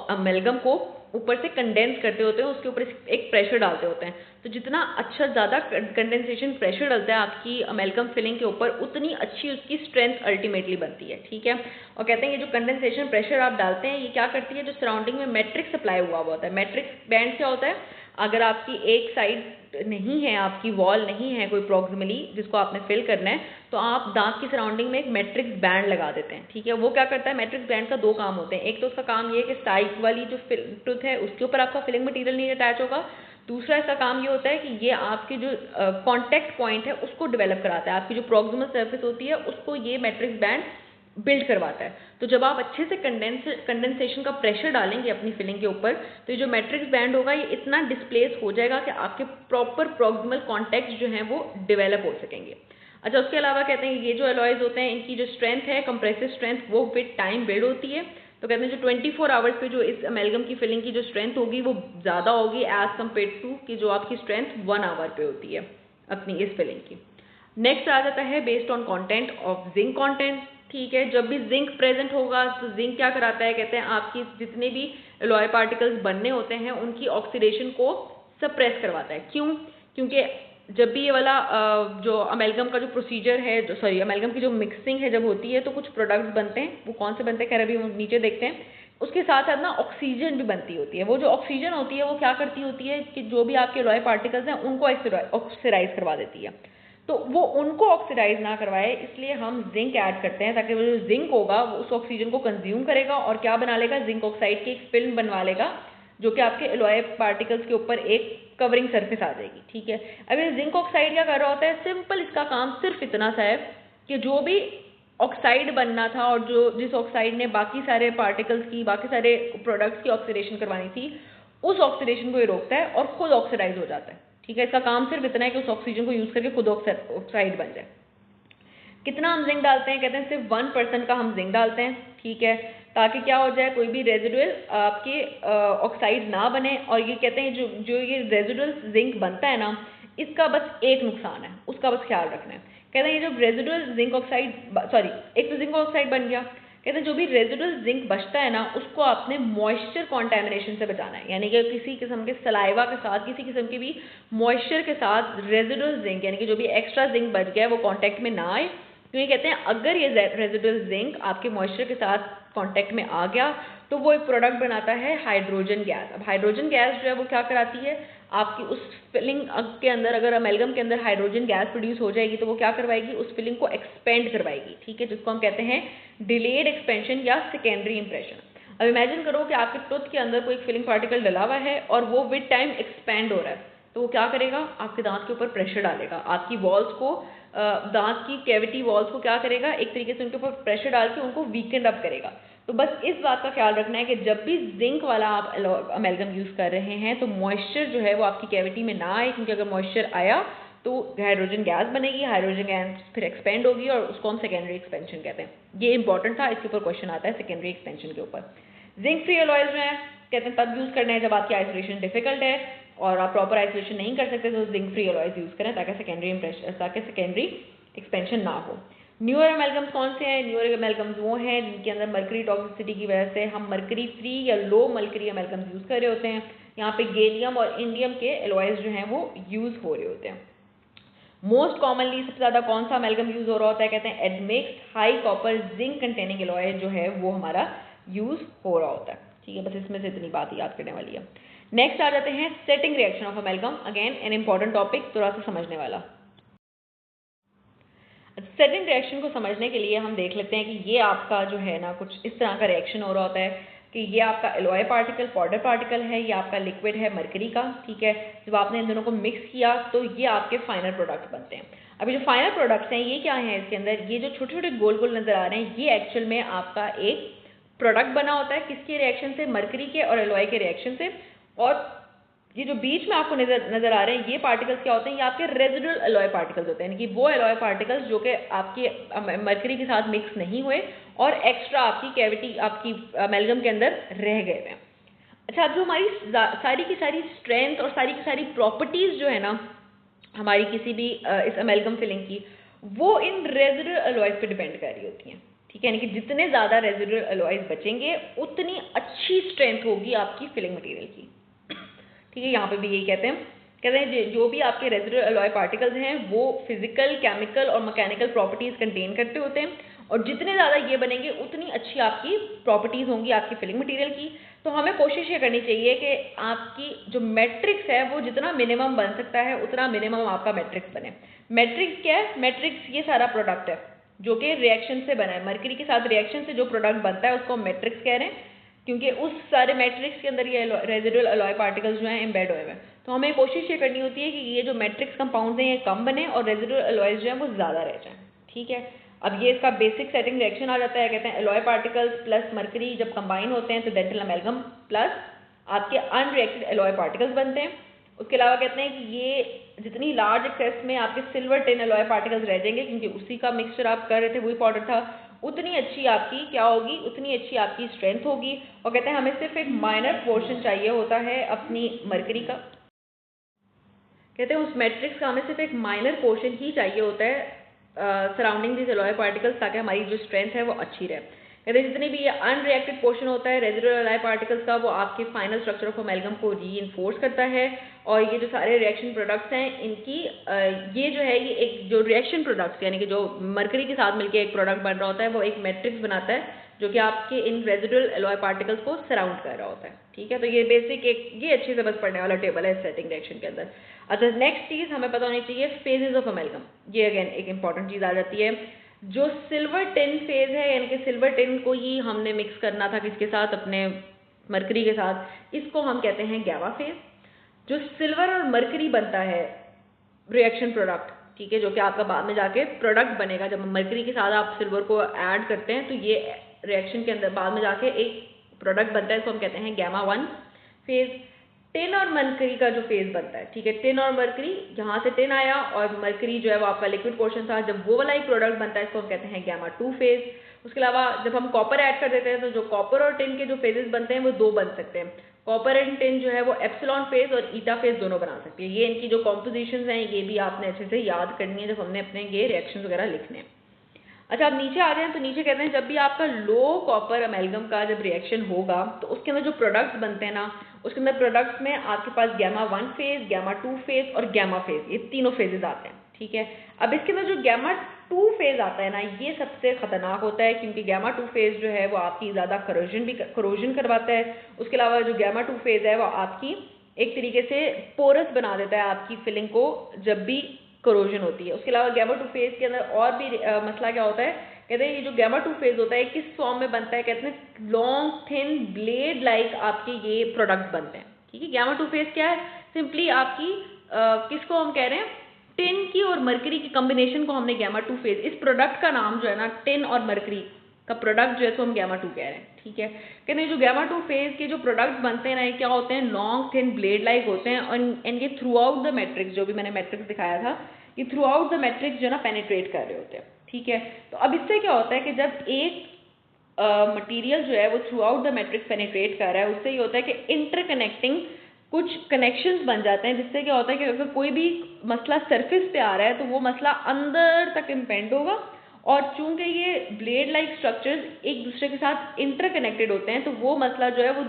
अमेलगम को ऊपर से कंडेंस करते होते हैं, उसके ऊपर एक प्रेशर डालते होते हैं। तो जितना अच्छा ज़्यादा कंडेंसेशन प्रेशर डलता है आपकी अमेलगम फिलिंग के ऊपर, उतनी अच्छी उसकी स्ट्रेंथ अल्टीमेटली बनती है। ठीक है, और कहते हैं ये जो कंडेंसेशन प्रेशर आप डालते हैं ये क्या करती है, जो सराउंडिंग में मैट्रिक्स सप्लाई हुआ होता है। मैट्रिक्स बैंड क्या होता है, अगर आपकी एक साइड नहीं है, आपकी वॉल नहीं है कोई प्रॉक्सिमली जिसको आपने फिल करना है, तो आप दांत की सराउंडिंग में एक मैट्रिक्स बैंड लगा देते हैं। ठीक है, वो क्या करता है, मैट्रिक्स बैंड का दो काम होते हैं। एक तो उसका काम ये है कि साइड वाली जो टूथ है उसके ऊपर आपका फिलिंग मटेरियल नहीं अटैच होगा। दूसरा इसका काम ये होता है कि ये आपके जो कॉन्टैक्ट पॉइंट है उसको डेवलप कराता है, आपकी जो प्रॉक्सिमल सर्फेस होती है उसको ये मैट्रिक्स बैंड बिल्ड करवाता है। तो जब आप अच्छे से कंडेंसेशन का प्रेशर डालेंगे अपनी फिलिंग के ऊपर, तो ये जो मैट्रिक्स बैंड होगा ये इतना डिस्प्लेस हो जाएगा कि आपके प्रॉपर प्रॉक्सिमल कॉन्टैक्ट्स जो हैं वो डेवलप हो सकेंगे। अच्छा, उसके अलावा कहते हैं ये जो एलॉयज होते हैं इनकी जो स्ट्रेंथ है, कंप्रेसिव स्ट्रेंथ, वो विद टाइम बिल्ड होती है। तो कहते हैं जो 24 आवर्स पे जो इस अमेलगम की फिलिंग की जो स्ट्रेंथ होगी वो ज़्यादा होगी एज कम्पेयर टू कि जो आपकी स्ट्रेंथ 1 आवर पे होती है अपनी इस फिलिंग की। नेक्स्ट आ जाता है based on content of zinc content. ठीक है, जब भी जिंक प्रेजेंट होगा तो जिंक क्या कराता है, कहते हैं आपकी जितने भी एलॉय पार्टिकल्स बनने होते हैं उनकी ऑक्सीडेशन को सप्रेस करवाता है। क्यों, क्योंकि जब भी ये वाला जो अमेलगम का जो प्रोसीजर है, जो अमेलगम की जो मिक्सिंग है जब होती है तो कुछ प्रोडक्ट्स बनते हैं, वो कौन से बनते हैं खैर अभी हम नीचे देखते हैं। उसके साथ साथ ना ऑक्सीजन भी बनती होती है। वो जो ऑक्सीजन होती है वो क्या करती होती है कि जो भी आपके एलॉय पार्टिकल्स हैं उनको ऑक्सीडाइज करवा देती है। तो वो उनको ऑक्सीडाइज ना करवाए इसलिए हम जिंक ऐड करते हैं, ताकि वो जो जिंक होगा वो उस ऑक्सीजन को कंज्यूम करेगा और क्या बना लेगा, जिंक ऑक्साइड की एक फिल्म बनवा लेगा जो कि आपके एलॉय पार्टिकल्स के ऊपर एक कवरिंग सरफेस आ जाएगी। ठीक है, अब ये जिंक ऑक्साइड क्या कर रहा होता है, सिंपल इसका काम सिर्फ इतना सा है कि जो भी ऑक्साइड बनना था और जिस ऑक्साइड ने बाकी सारे पार्टिकल्स की, बाकी सारे प्रोडक्ट्स की ऑक्सीडेशन करवानी थी, उस ऑक्सीडेशन को ये रोकता है और खुद ऑक्सीडाइज हो जाता है। ठीक है, इसका काम सिर्फ इतना है कि उस ऑक्सीजन को यूज करके खुद ऑक्साइड बन जाए। कितना हम जिंक डालते हैं, कहते हैं सिर्फ 1% का हम जिंक डालते हैं। ठीक है, ताकि क्या हो जाए, कोई भी रेजिडुअल आपके ऑक्साइड ना बने। और ये कहते हैं जो ये रेजिडुअल जिंक बनता है ना, इसका बस एक नुकसान है, उसका बस ख्याल रखना है। कहते हैं ये जो रेजिडुअल जिंक ऑक्साइड, एक तो जिंक ऑक्साइड बन गया, कहते हैं जो भी रेजिडुअल जिंक बचता है ना उसको आपने मॉइस्चर कॉन्टेमिनेशन से बचाना है, यानी कि किसी किस्म के सलाइवा के साथ, किसी किस्म के भी मॉइस्चर के साथ रेजिडुअल जिंक, यानी कि जो भी एक्स्ट्रा जिंक बच गया है वो कॉन्टैक्ट में ना आए। क्योंकि कहते हैं अगर ये रेजिडुअल जिंक आपके मॉइस्चर के साथ कांटेक्ट में आ गया तो वो एक प्रोडक्ट बनाता है हाइड्रोजन गैस। अब हाइड्रोजन गैस जो है वो क्या कराती है, आपकी उस फिलिंग के अंदर, अगर अमेलगम के अंदर हाइड्रोजन गैस प्रोड्यूस हो जाएगी तो वो क्या करवाएगी, उस फिलिंग को एक्सपेंड करवाएगी, ठीक है, जिसको हम कहते हैं डिलेड एक्सपेंशन या सेकेंडरी इंप्रेशन। अब इमेजिन करो कि आपके टूथ के अंदर कोई फिलिंग पार्टिकल डला हुआ है और वो विद टाइम एक्सपेंड हो रहा है, तो वो क्या करेगा, आपके दांत के ऊपर प्रेशर डालेगा, आपकी वॉल्स को, दांत की कैविटी वॉल्स को क्या करेगा, एक तरीके से उनके ऊपर प्रेशर डाल के उनको वीकेंड अप करेगा। तो बस इस बात का ख्याल रखना है कि जब भी जिंक वाला आप अमेलगम यूज़ कर रहे हैं तो मॉइस्चर जो है वो आपकी कैविटी में ना आए, क्योंकि अगर मॉइस्चर आया तो हाइड्रोजन गैस बनेगी, हाइड्रोजन गैस फिर एक्सपेंड होगी और उसको हम सेकेंडरी एक्सपेंशन कहते हैं। ये इंपॉर्टेंट था, इसके ऊपर क्वेश्चन आता है सेकेंडरी एक्सपेंशन के ऊपर। जिंक फ्री अलॉयज जो है कहते हैं तब यूज़ करना है जब आपकी आइसोलेशन डिफिकल्ट है और आप प्रॉपर आइसोलेशन नहीं कर सकते, तो जिंक फ्री अलॉयज यूज़ करें ताकि सेकेंडरी एक्सपेंशन ना हो। न्यूअर अमेलगम्स कौन से हैं, न्यूअर अमेलगम्स वो हैं जिनके अंदर मर्करी टॉक्सिसिटी की वजह से हम मर्करी फ्री या लो मर्करी अमेलगम्स यूज़ कर रहे होते हैं। यहाँ पे गैलियम और इंडियम के अलॉयज जो हैं वो यूज़ हो रहे होते हैं। मोस्ट कॉमनली सबसे ज़्यादा कौन सा अमेलगम यूज़ हो रहा होता है, कहते हैं admixed high copper zinc containing alloy जो है वो हमारा यूज़ हो रहा होता है, ठीक है। बस इसमें से इतनी बात याद करने वाली है। नेक्स्ट आ जाते हैं setting reaction of amalgam, again an important topic, थोड़ा सा समझने वाला। सेटिंग रिएक्शन को समझने के लिए हम देख लेते हैं कि ये आपका जो है ना कुछ इस तरह का रिएक्शन हो रहा होता है कि ये आपका एलॉय पार्टिकल, पाउडर पार्टिकल है, ये आपका लिक्विड है मरकरी का, ठीक है। जब आपने इन दोनों को मिक्स किया तो ये आपके फाइनल प्रोडक्ट बनते हैं। अभी जो फाइनल प्रोडक्ट्स हैं ये क्या हैं, इसके अंदर ये जो छोटे छोटे गोल गोल नजर आ रहे हैं ये एक्चुअल में आपका एक प्रोडक्ट बना होता है, किसके रिएक्शन से, मरकरी के और एलॉय के रिएक्शन से। और ये जो बीच में आपको नजर आ रहे हैं ये पार्टिकल्स क्या होते हैं, ये आपके रेजिडुअल एलॉय पार्टिकल्स होते हैं, यानी कि वो एलॉय पार्टिकल्स जो कि आपके मरकरी के साथ मिक्स नहीं हुए और एक्स्ट्रा आपकी कैविटी, आपकी अमेलगम के अंदर रह गए हैं। अच्छा, अब जो हमारी सारी की सारी स्ट्रेंथ और सारी की सारी प्रॉपर्टीज जो है ना हमारी किसी भी इस अमेलगम फिलिंग की, वो इन रेजिडुअल एलॉयज पे डिपेंड कर रही होती हैं, ठीक है। यानी कि जितने ज़्यादा रेजिडुअल एलॉयज बचेंगे उतनी अच्छी स्ट्रेंथ होगी आपकी फिलिंग मटेरियल की, ठीक है। यहाँ पे भी यही कहते हैं जो भी आपके रेजिडुअल एलॉय पार्टिकल्स हैं वो फिजिकल, केमिकल और मैकेनिकल प्रॉपर्टीज कंटेन करते होते हैं, और जितने ज़्यादा ये बनेंगे उतनी अच्छी आपकी प्रॉपर्टीज़ होंगी आपकी फिलिंग मटेरियल की। तो हमें कोशिश ये करनी चाहिए कि आपकी जो मैट्रिक्स है वो जितना मिनिमम बन सकता है उतना मिनिमम आपका मैट्रिक्स बने। मैट्रिक्स क्या है, मैट्रिक्स ये सारा प्रोडक्ट है जो कि रिएक्शन से बना है, मरकरी के साथ रिएक्शन से जो प्रोडक्ट बनता है उसको हम मैट्रिक्स कह रहे हैं, क्योंकि उस सारे मैट्रिक्स के अंदर ये रेजिडुअल एलॉय पार्टिकल्स जो हैं एम्बेड हुए हैं। तो हमें कोशिश ये करनी होती है कि ये जो मैट्रिक्स कंपाउंड्स हैं ये कम बने और रेजिडुअल एलॉयज जो हैं वो ज़्यादा रह जाएं, ठीक है। अब ये इसका बेसिक सेटिंग रिएक्शन आ जाता है, कहते हैं एलॉय पार्टिकल्स प्लस मरकरी जब कंबाइन होते हैं तो डेंटल अमेलगम प्लस आपके अनरिएक्टेड एलॉय पार्टिकल्स बनते हैं। उसके अलावा कहते हैं कि ये जितनी लार्ज एक्सेस में आपके सिल्वर टिन एलॉय पार्टिकल्स रह जाएंगे, क्योंकि उसी का मिक्सचर आप कर रहे थे, वही पाउडर था, उतनी अच्छी आपकी क्या होगी, उतनी अच्छी आपकी स्ट्रेंथ होगी। और कहते हैं हमें सिर्फ एक माइनर पोर्शन चाहिए होता है अपनी मरकरी का, कहते हैं उस मैट्रिक्स का हमें सिर्फ एक माइनर पोर्शन ही चाहिए होता है सराउंडिंग दिस एलॉय पार्टिकल्स, ताकि हमारी जो स्ट्रेंथ है वो अच्छी रहे। कहते हैं जितनी भी ये अनरिएक्टेड पोर्शन होता है रेजिडुअल एलॉय पार्टिकल्स का वो आपके फाइनल स्ट्रक्चर ऑफ अमेलगम को रीइंफोर्स करता है। और ये जो सारे रिएक्शन प्रोडक्ट्स हैं इनकी ये जो है ये एक जो रिएक्शन प्रोडक्ट्स यानी कि जो मरकरी के साथ मिलकर एक प्रोडक्ट बन रहा होता है वो एक मैट्रिक्स बनाता है जो कि आपके इन रेजिडुअल एलॉय पार्टिकल्स को सराउंड कर रहा होता है, ठीक है। तो ये बेसिक एक ये अच्छे से बस पढ़ने वाला टेबल है सेटिंग रिएक्शन के अंदर। अच्छा, नेक्स्ट चीज़ हमें पता होनी चाहिए फेजेस ऑफ अमेलगम। ये अगेन एक इंपॉर्टेंट चीज़ आ जाती है। जो सिल्वर टिन फेज है यानी कि सिल्वर टिन को ही हमने मिक्स करना था किसके साथ, अपने मरकरी के साथ, इसको हम कहते हैं गैमा फेज। जो सिल्वर और मरकरी बनता है रिएक्शन प्रोडक्ट, ठीक है, जो कि आपका बाद में जाके प्रोडक्ट बनेगा, जब मरकरी के साथ आप सिल्वर को ऐड करते हैं तो ये रिएक्शन के अंदर बाद में जाके एक प्रोडक्ट बनता है, इसको हम कहते हैं गैमा 1 फेज। टिन और मरकरी का जो फेज बनता है, ठीक है, टिन और मरकरी, यहाँ से टिन आया और मरकरी जो है वो आपका लिक्विड पोर्शन था, जब वो वाला एक प्रोडक्ट बनता है इसको हम कहते हैं गैमा 2 फेज। उसके अलावा जब हम कॉपर ऐड कर देते हैं तो जो कॉपर और टिन के जो फेजेस बनते हैं वो दो बन सकते हैं। कॉपर एंड टिन जो है वो एप्सिलॉन फेज और ईटा फेज दोनों बना सकती है। ये इनकी जो कॉम्पोजिशंस हैं ये भी आपने अच्छे से याद करनी है जब हमने अपने ये रिएक्शन वगैरह लिखने हैं। अच्छा, अब नीचे आ जाए तो नीचे कहते हैं जब भी आपका लो कॉपर अमेलगम का जब रिएक्शन होगा तो उसके अंदर जो प्रोडक्ट्स बनते हैं ना, उसके अंदर प्रोडक्ट्स में आपके पास गैमा 1 फेज, गैमा 2 फेज और गैमा फेज, ये तीनों फेजेस आते हैं, ठीक है। अब इसके अंदर जो गैमा टू फेज आता है ना, ये सबसे खतरनाक होता है, क्योंकि गामा टू फेज जो है वो आपकी ज़्यादा करोजन करवाता है। उसके अलावा जो गामा टू फेज है वो आपकी एक तरीके से पोरस बना देता है आपकी फिलिंग को जब भी करोजन होती है। उसके अलावा गामा टू फेज के अंदर और भी मसला क्या होता है, कहते हैं ये जो गामा टू फेज होता है किस फॉर्म में बनता है, कहते हैं लॉन्ग थिन ब्लेड लाइक आपके ये प्रोडक्ट बनते हैं। ठीक है, गामा टू फेज क्या है, सिंपली आपकी किसको हम कह रहे हैं, टिन की और मरकरी की कॉम्बिनेशन को हमने गामा टू फेज, इस प्रोडक्ट का नाम जो है ना टिन और मरकरी का प्रोडक्ट जो है तो हम गामा टू कह रहे हैं। ठीक है, कहते हैं जो गामा टू फेज के जो प्रोडक्ट बनते हैं ना, ये क्या होते हैं, लॉन्ग थिन ब्लेड लाइक होते हैं, और ये थ्रू आउट द मैट्रिक्स, जो भी मैंने मैट्रिक्स दिखाया था, ये थ्रू आउट द मैट्रिक्स जो है ना पेनिट्रेट कर रहे होते हैं। ठीक है, तो अब इससे क्या होता है कि जब एक मटीरियल जो है वो through out the matrix penetrate कर रहा है, उससे ये होता है कि इंटरकनेक्टिंग कुछ कनेक्शंस बन जाते हैं, जिससे क्या होता है कि अगर कोई भी मसला सरफेस पे आ रहा है तो वो मसला अंदर तक इम्पेंड होगा, और चूंकि ये ब्लेड लाइक स्ट्रक्चर्स एक दूसरे के साथ इंटरकनेक्टेड होते हैं तो वो मसला जो है वो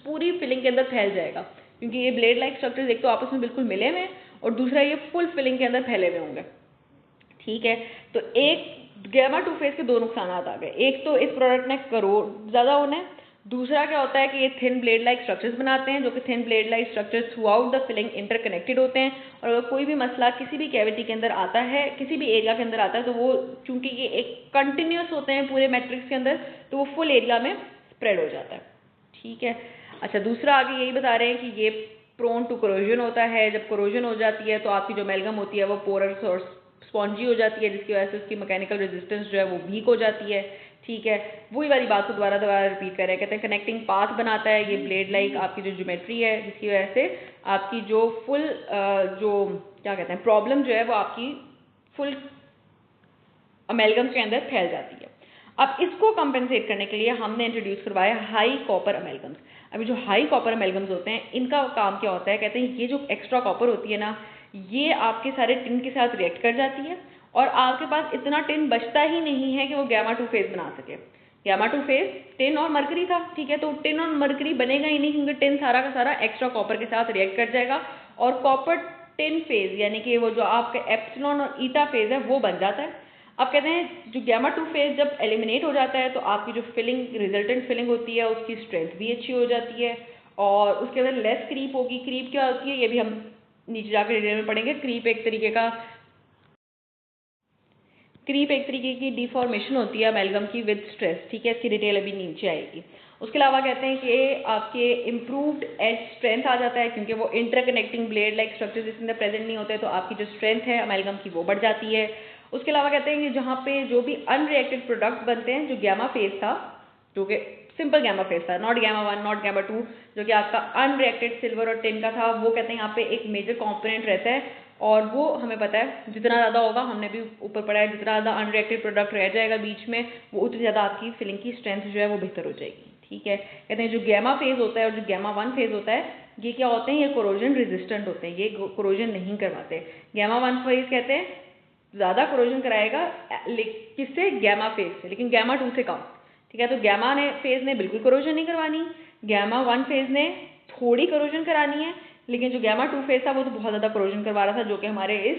पूरी फिलिंग के अंदर फैल जाएगा, क्योंकि ये ब्लेड लाइक स्ट्रक्चर्स एक तो आपस में बिल्कुल मिले हुए हैं और दूसरा ये फुल फिलिंग के अंदर फैले हुए होंगे। ठीक है, तो एक गामा टू फेज के दो नुकसान आ गए, एक तो इस प्रोडक्ट ने ज़्यादा होना है, दूसरा क्या होता है कि ये थिन ब्लेड लाइक स्ट्रक्चर्स बनाते हैं, जो कि thin blade like structures throughout the filling interconnected होते हैं, और अगर कोई भी मसला किसी भी कैविटी के अंदर आता है, किसी भी एरिया के अंदर आता है, तो वो चूंकि ये एक कंटिन्यूस होते हैं पूरे मैट्रिक्स के अंदर, तो वो फुल एरिया में स्प्रेड हो जाता है। ठीक है, अच्छा दूसरा आगे यही बता रहे हैं कि ये प्रोन टू करोजन होता है, जब करोजन हो जाती है तो आपकी जो अमेलगम होती है वो पोरस और स्पॉन्जी हो जाती है, जिसकी वजह से उसकी मैकेनिकल रेजिस्टेंस जो है वो वीक हो जाती है। ठीक है, वही वाली बात को दोबारा रिपीट कर रहे हैं, कहते हैं कनेक्टिंग पाथ बनाता है ये ब्लेड लाइक आपकी जो ज्योमेट्री है, जिसकी वजह से आपकी जो फुल जो क्या कहते हैं प्रॉब्लम जो है वो आपकी फुल अमेलगम के अंदर फैल जाती है। अब इसको कंपेंसेट करने के लिए हमने इंट्रोड्यूस करवाया हाई कॉपर अमेलगम्स। अभी जो हाई कॉपर अमेलगम्स होते हैं इनका काम क्या होता है, कहते हैं ये जो एक्स्ट्रा कॉपर होती है ना, ये आपके सारे टिन के साथ रिएक्ट कर जाती है और आपके पास इतना टिन बचता ही नहीं है कि वो गामा टू फेज बना सके। गामा टू फेज टिन और मरकरी था, ठीक है, तो टिन और मरकरी बनेगा ही नहीं, क्योंकि टिन सारा का सारा एक्स्ट्रा कॉपर के साथ रिएक्ट कर जाएगा और कॉपर टिन फेज यानी कि वो जो आपका एप्सिलॉन और ईटा फेज है वो बन जाता है। अब कहते हैं जो गामा टू फेज जब एलिमिनेट हो जाता है तो आपकी जो फिलिंग रिजल्टेंट फिलिंग होती है उसकी स्ट्रेंथ भी अच्छी हो जाती है और उसके अंदर लेस क्रीप होगी। क्रीप क्या होती है ये भी हम नीचे जाकर डिटेल में पढ़ेंगे। क्रीप एक तरीके की डिफॉर्मेशन होती है अमेलगम की विद स्ट्रेस, ठीक है, इसकी डिटेल अभी नीचे आएगी। उसके अलावा कहते हैं कि आपके इम्प्रूव्ड एज स्ट्रेंथ आ जाता है, क्योंकि वो इंटरकनेक्टिंग ब्लेड लाइक स्ट्रक्चर्स इसके अंदर प्रेजेंट नहीं होते, तो आपकी जो स्ट्रेंथ है अमेलगम की वो बढ़ जाती है। उसके अलावा कहते हैं कि जहाँ पे जो भी अनरिएक्टेड प्रोडक्ट बनते हैं, जो गामा फेज था, जो कि सिंपल गामा फेज था, नॉट गामा 1 नॉट गामा 2, जो कि आपका अनरिएक्टेड सिल्वर और टिन का था, वो कहते हैं यहाँ पे एक मेजर कॉम्पोनेंट रहता है और वो हमें पता है जितना ज़्यादा होगा, हमने भी ऊपर पढ़ा है, जितना ज़्यादा अनरिएक्टेड प्रोडक्ट रह जाएगा बीच में वो उतनी ज़्यादा आपकी फिलिंग की स्ट्रेंथ जो है वो बेहतर हो जाएगी। ठीक है, कहते हैं जो गामा फेज होता है और जो गामा 1 फेज होता है ये क्या होते हैं, ये कोरोजन रेजिस्टेंट होते हैं, ये कोरोजन नहीं करवाते। गामा 1 फेज कहते हैं ज़्यादा कोरोजन कराएगा किससे, गामा फेज से, लेकिन गामा 2 से कम। ठीक है, तो गामा फेज ने बिल्कुल कोरोजन नहीं करवानी, गामा 1 फेज ने थोड़ी कोरोजन करानी है, लेकिन जो गामा 2 फेज था वो तो बहुत ज़्यादा कोरोजन करवा रहा था, जो कि हमारे इस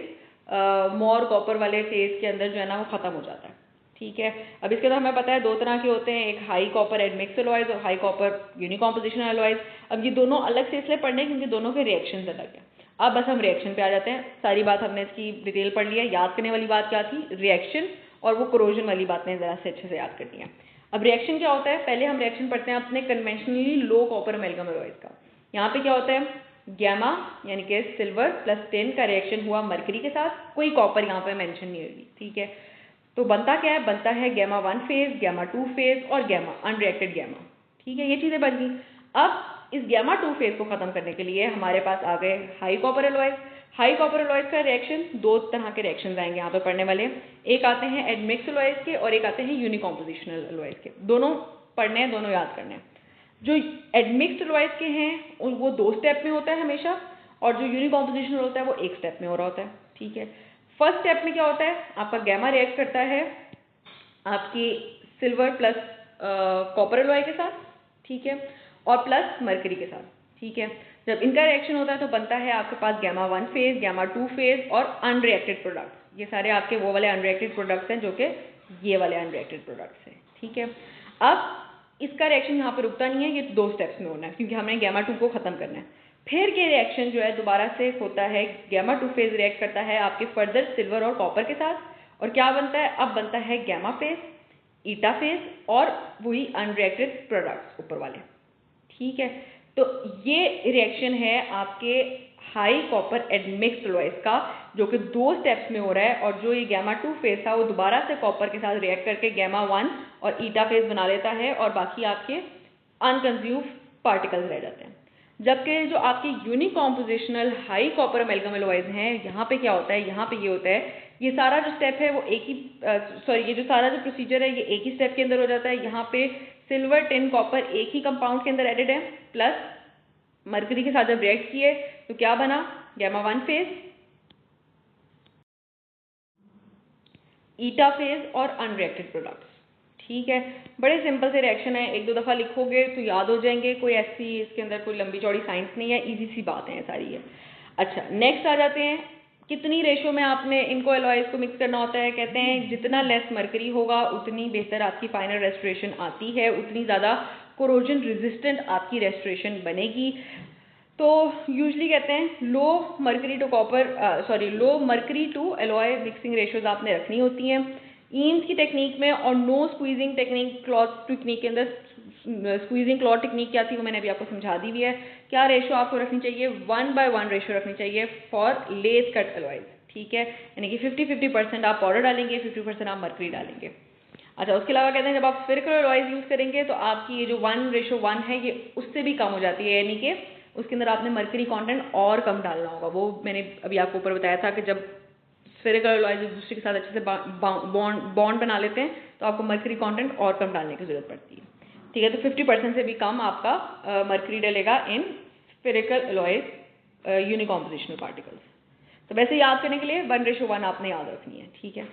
मोर कॉपर वाले फेज के अंदर जो है ना वो ख़त्म हो जाता है। ठीक है, अब इसके अंदर हमें पता है दो तरह के होते हैं, एक हाई कॉपर एडमिक्स एलॉयज और हाई कॉपर यूनिकॉम्पोजिशन एलॉयज। अब ये दोनों अलग से इसलिए पढ़ने क्योंकि दोनों के रिएक्शन अलग है। अब बस हम रिएक्शन पे आ जाते हैं। सारी बात हमने इसकी डिटेल पढ़ लिया। याद करने वाली बात क्या थी, रिएक्शन, और वो कोरोजन वाली बातें ज़रा से अच्छे से याद करनी है। अब रिएक्शन क्या होता है, पहले हम रिएक्शन पढ़ते हैं अपने conventionally low copper amalgam alloys का। यहाँ पे क्या होता है, गामा यानी कि सिल्वर प्लस टिन का रिएक्शन हुआ मरकरी के साथ, कोई कॉपर यहाँ पे मेंशन नहीं होगी। ठीक है, तो बनता क्या है, बनता है गामा 1 फेज, गामा 2 फेज और गामा अनरिएक्टेड गामा। ठीक है, ये चीज़ें बन गई। अब इस गामा 2 फेज को खत्म करने के लिए हमारे पास आ गए high copper alloys. High copper alloys का रिएक्शन, दो तरह के रिएक्शन आएंगे यहाँ पे पढ़ने वाले, एक आते हैं एडमिक्स एलॉयज के और एक आते हैं यूनिकॉम्पोजिशनल एलॉयज के। दोनों पढ़ने हैं, दोनों याद करने हैं। जो एडमिक्स्ड एलॉयज के हैं वो 2 स्टेप में होता है हमेशा, और जो यूनिकॉम्पोजिशनल होता है वो 1 स्टेप में हो रहा होता है। ठीक है, फर्स्ट स्टेप में क्या होता है, आपका गामा रिएक्ट करता है आपकी सिल्वर प्लस कॉपर एलॉय के साथ, ठीक है, और प्लस मरकरी के साथ। ठीक है। जब इनका रिएक्शन होता है तो बनता है आपके पास गामा 1 फेज, गामा 2 फेज और अनरिएक्टेड प्रोडक्ट्स। ये सारे आपके वो वाले अनरिएक्टेड प्रोडक्ट्स हैं जो कि ये वाले अनरिएक्टेड प्रोडक्ट्स हैं, ठीक है। अब इसका रिएक्शन यहाँ पे रुकता नहीं है, ये 2 स्टेप्स में होना है क्योंकि हमने गामा 2 को ख़त्म करना है। फिर ये रिएक्शन जो है दोबारा से होता है, गामा 2 फेज रिएक्ट करता है आपके फर्दर सिल्वर और कॉपर के साथ और क्या बनता है, अब बनता है गामा फेज, ईटा फेज और वही अनरिएक्टेड प्रोडक्ट्स ऊपर वाले, ठीक है। तो ये रिएक्शन है आपके हाई कॉपर एडमिक्स्ड एलॉयज का जो कि 2 स्टेप्स में हो रहा है और जो ये गामा 2 फेज था वो दोबारा से कॉपर के साथ रिएक्ट करके गामा 1 और ईटा फेज बना लेता है और बाकी आपके अनकंज्यूम्ड पार्टिकल्स रह जाते हैं। जबकि जो आपके unique compositional high copper amalgam alloys हैं, यहाँ पे क्या होता है, यहाँ पे ये होता है, ये सारा जो स्टेप है वो एक ही ये जो सारा जो प्रोसीजर है ये एक ही स्टेप के अंदर हो जाता है। यहाँ पे सिल्वर, टिन, कॉपर एक ही कंपाउंड के अंदर एडेड है, प्लस मरकरी के साथ जब रिएक्ट किए तो क्या बना, गामा 1 फेज, ईटा फेज और अनरिएक्टेड प्रोडक्ट्स, ठीक है। बड़े सिंपल से रिएक्शन है, 1-2 दफ़ा लिखोगे तो याद हो जाएंगे, कोई ऐसी इसके अंदर कोई लंबी चौड़ी साइंस नहीं है, इजी सी बातें हैं सारी है। अच्छा, नेक्स्ट आ जाते हैं, कितनी रेशो में आपने इनको एलॉयज को मिक्स करना होता है। कहते हैं जितना लेस मरकरी होगा उतनी बेहतर आपकी फाइनल रेस्टोरेशन आती है, उतनी ज़्यादा कोरोजन रेजिस्टेंट आपकी रेस्टोरेशन बनेगी। तो यूजली कहते हैं low mercury to alloy mixing ratios आपने रखनी होती हैं। ईम्स की टेक्निक में और no squeezing technique, cloth technique के अंदर स्क्वीजिंग क्लॉथ टेक्निक क्या थी वो मैंने अभी आपको समझा दी हुई है। क्या रेशो आपको रखनी चाहिए, 1/1 रेशो रखनी चाहिए फॉर लेस कट एलॉयज, ठीक है। यानी कि 50-50% आप पाउडर डालेंगे, 50% आप मरकरी डालेंगे। अच्छा, उसके अलावा कहते हैं जब आप स्फेरिकल एलॉयज यूज़ करेंगे तो आपकी ये जो 1:1 है ये उससे भी कम हो जाती है, यानी कि उसके अंदर आपने मरकरी कंटेंट और कम डालना होगा। वो मैंने अभी आपको ऊपर बताया था कि जब स्फेरिकल एलॉयज एक दूसरे के साथ अच्छे से बॉन्ड बना लेते हैं तो आपको मरकरी कंटेंट और कम डालने की जरूरत पड़ती है, ठीक है। तो 50% से भी कम आपका मरकरी डलेगा in spherical alloys unique compositional particles. तो वैसे याद करने के लिए 1:1 आपने याद रखनी है, ठीक है।